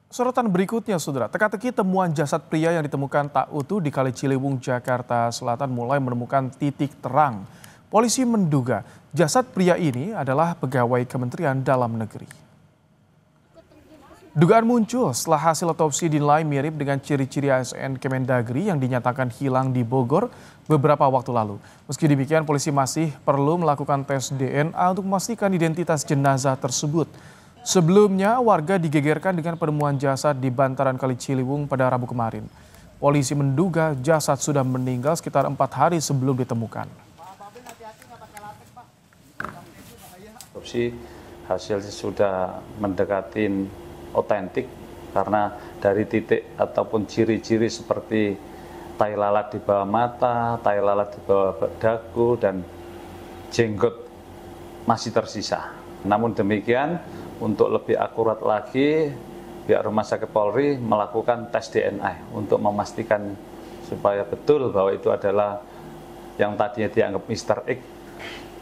Sorotan berikutnya, Saudara. Teka-teki temuan jasad pria yang ditemukan tak utuh di Kali Ciliwung, Jakarta Selatan mulai menemukan titik terang. Polisi menduga jasad pria ini adalah pegawai Kementerian Dalam Negeri. Dugaan muncul setelah hasil otopsi dinilai mirip dengan ciri-ciri ASN Kemendagri yang dinyatakan hilang di Bogor beberapa waktu lalu. Meski demikian, polisi masih perlu melakukan tes DNA untuk memastikan identitas jenazah tersebut. Sebelumnya, warga digegerkan dengan penemuan jasad di bantaran Kali Ciliwung pada Rabu kemarin. Polisi menduga jasad sudah meninggal sekitar 4 hari sebelum ditemukan. Otopsi hasilnya sudah mendekati otentik karena dari titik ataupun ciri-ciri seperti tai lalat di bawah mata, tai lalat di bawah dagu, dan jenggot masih tersisa. Namun demikian, untuk lebih akurat lagi, pihak Rumah Sakit Polri melakukan tes DNA untuk memastikan supaya betul bahwa itu adalah yang tadinya dianggap Mr. X,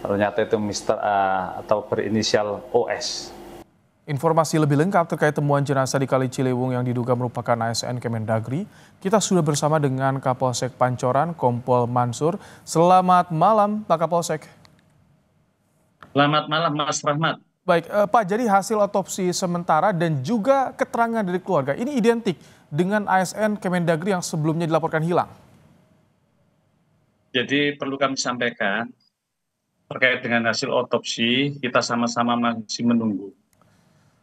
ternyata itu Mr. A atau berinisial OS. Informasi lebih lengkap terkait temuan jenazah di Kali Ciliwung yang diduga merupakan ASN Kemendagri, kita sudah bersama dengan Kapolsek Pancoran, Kompol Mansur. Selamat malam, Pak Kapolsek. Selamat malam, Mas Rahmat. Baik, Pak, jadi hasil otopsi sementara dan juga keterangan dari keluarga ini identik dengan ASN Kemendagri yang sebelumnya dilaporkan hilang. Jadi perlu kami sampaikan terkait dengan hasil otopsi, kita sama-sama masih menunggu.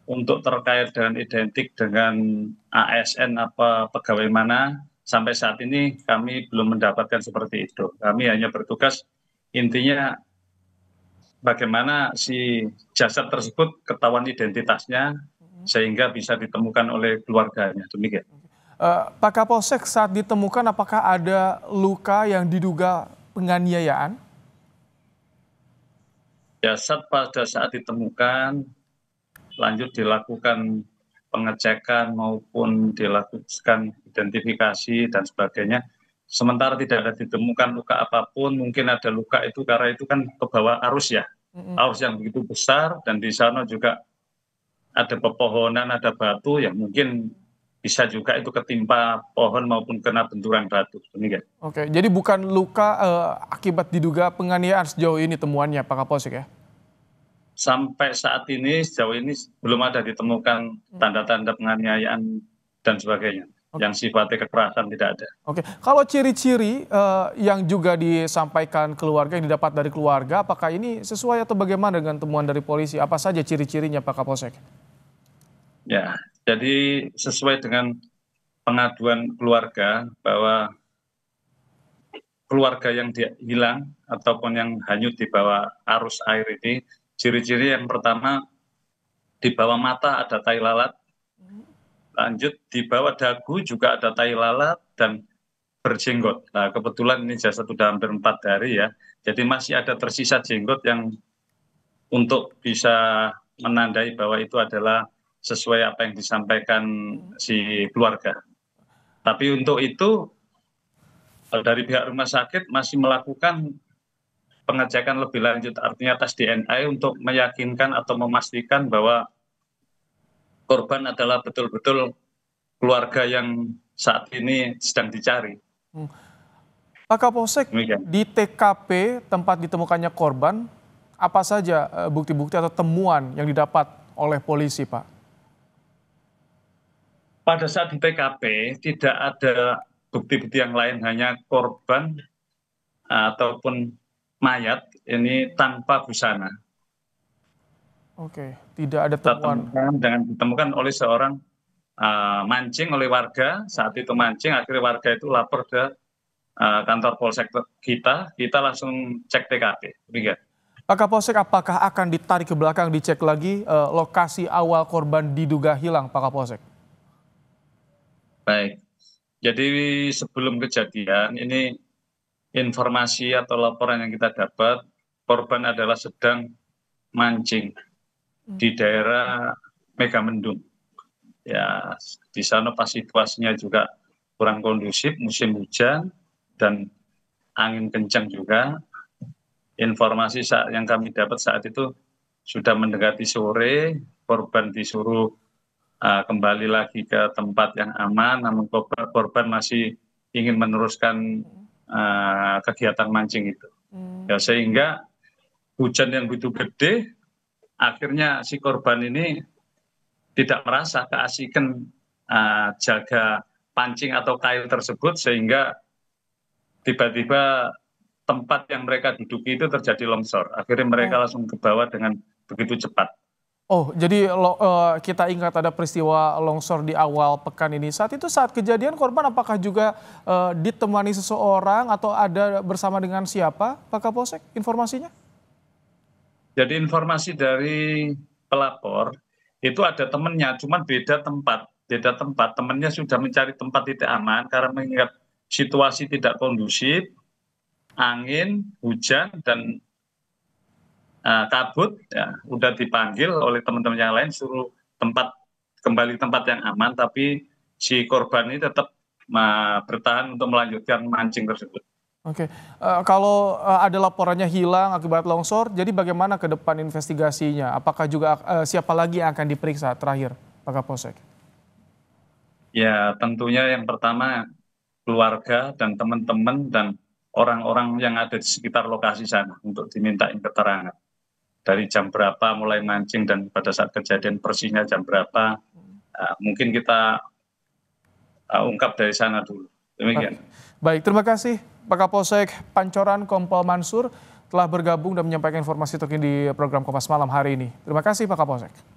Untuk terkait dengan identik dengan ASN apa pegawai mana, sampai saat ini kami belum mendapatkan seperti itu. Kami hanya bertugas intinya bagaimana si jasad tersebut ketahuan identitasnya sehingga bisa ditemukan oleh keluarganya. Demikian. Pak Kapolsek, saat ditemukan apakah ada luka yang diduga penganiayaan? Jasad pada saat ditemukan lanjut dilakukan pengecekan maupun dilakukan identifikasi dan sebagainya. Sementara tidak ada ditemukan luka apapun, mungkin ada luka itu karena itu kan ke bawah arus ya. Arus yang begitu besar dan di sana juga ada pepohonan, ada batu yang mungkin bisa juga itu ketimpa pohon maupun kena benturan batu. Demikian. Oke, jadi bukan luka akibat diduga penganiayaan sejauh ini temuannya, Pak Kapolsek ya? Sampai saat ini sejauh ini belum ada ditemukan tanda-tanda penganiayaan dan sebagainya. Yang sifatnya kekerasan tidak ada. Oke, kalau ciri-ciri yang juga disampaikan keluarga, yang didapat dari keluarga, apakah ini sesuai atau bagaimana dengan temuan dari polisi? Apa saja ciri-cirinya, Pak Kapolsek? Ya, jadi sesuai dengan pengaduan keluarga bahwa keluarga yang hilang ataupun yang hanyut di bawah arus air ini, ciri-ciri yang pertama di bawah mata ada tai lalat, lanjut di bawah dagu juga ada tai lalat dan berjenggot. Nah, kebetulan ini jasad sudah hampir 4 hari ya, jadi masih ada tersisa jenggot yang untuk bisa menandai bahwa itu adalah sesuai apa yang disampaikan si keluarga. Tapi untuk itu dari pihak rumah sakit masih melakukan pengecekan lebih lanjut, artinya tes DNA untuk meyakinkan atau memastikan bahwa korban adalah betul-betul keluarga yang saat ini sedang dicari. Pak Kapolsek, Demikian. di TKP tempat ditemukannya korban, apa saja bukti-bukti atau temuan yang didapat oleh polisi, Pak? Pada saat di TKP tidak ada bukti-bukti yang lain, hanya korban ataupun mayat ini tanpa busana. Oke, tidak ada temuan. Dengan ditemukan oleh seorang mancing oleh warga, saat itu mancing, akhirnya warga itu lapor ke kantor polsek kita langsung cek TKP. Begitu. Pak Kapolsek, apakah akan ditarik ke belakang, dicek lagi lokasi awal korban diduga hilang, Pak Kapolsek? Baik, jadi sebelum kejadian ini informasi atau laporan yang kita dapat, korban adalah sedang mancing di daerah Megamendung. Ya, di sana pas situasinya juga kurang kondusif, musim hujan dan angin kencang juga. Informasi yang kami dapat saat itu sudah mendekati sore, korban disuruh kembali lagi ke tempat yang aman, namun korban masih ingin meneruskan kegiatan mancing itu. Ya, sehingga hujan yang begitu gede, akhirnya si korban ini tidak merasa keasikan jaga pancing atau kail tersebut, sehingga tiba-tiba tempat yang mereka duduki itu terjadi longsor. Akhirnya mereka langsung ke bawah dengan begitu cepat. Oh, jadi kita ingat ada peristiwa longsor di awal pekan ini. Saat kejadian korban apakah juga ditemani seseorang atau ada bersama dengan siapa, Pak Kapolsek, informasinya? Jadi informasi dari pelapor itu ada temannya, cuman beda tempat. Temannya sudah mencari tempat titik aman karena mengingat situasi tidak kondusif, angin, hujan, dan kabut, ya udah dipanggil oleh teman-teman yang lain suruh kembali tempat yang aman, tapi si korban ini tetap bertahan untuk melanjutkan mancing tersebut. Oke, kalau ada laporannya hilang akibat longsor, jadi bagaimana ke depan investigasinya? Apakah juga siapa lagi yang akan diperiksa terakhir, Pak Kapolsek? Ya, tentunya yang pertama keluarga dan teman-teman dan orang-orang yang ada di sekitar lokasi sana untuk dimintain keterangan. Dari jam berapa mulai mancing dan pada saat kejadian persisnya jam berapa, mungkin kita ungkap dari sana dulu. Demikian. Baik, terima kasih Pak Kapolsek Pancoran Kompol Mansur telah bergabung dan menyampaikan informasi terkini di program Kompas Malam hari ini. Terima kasih Pak Kapolsek.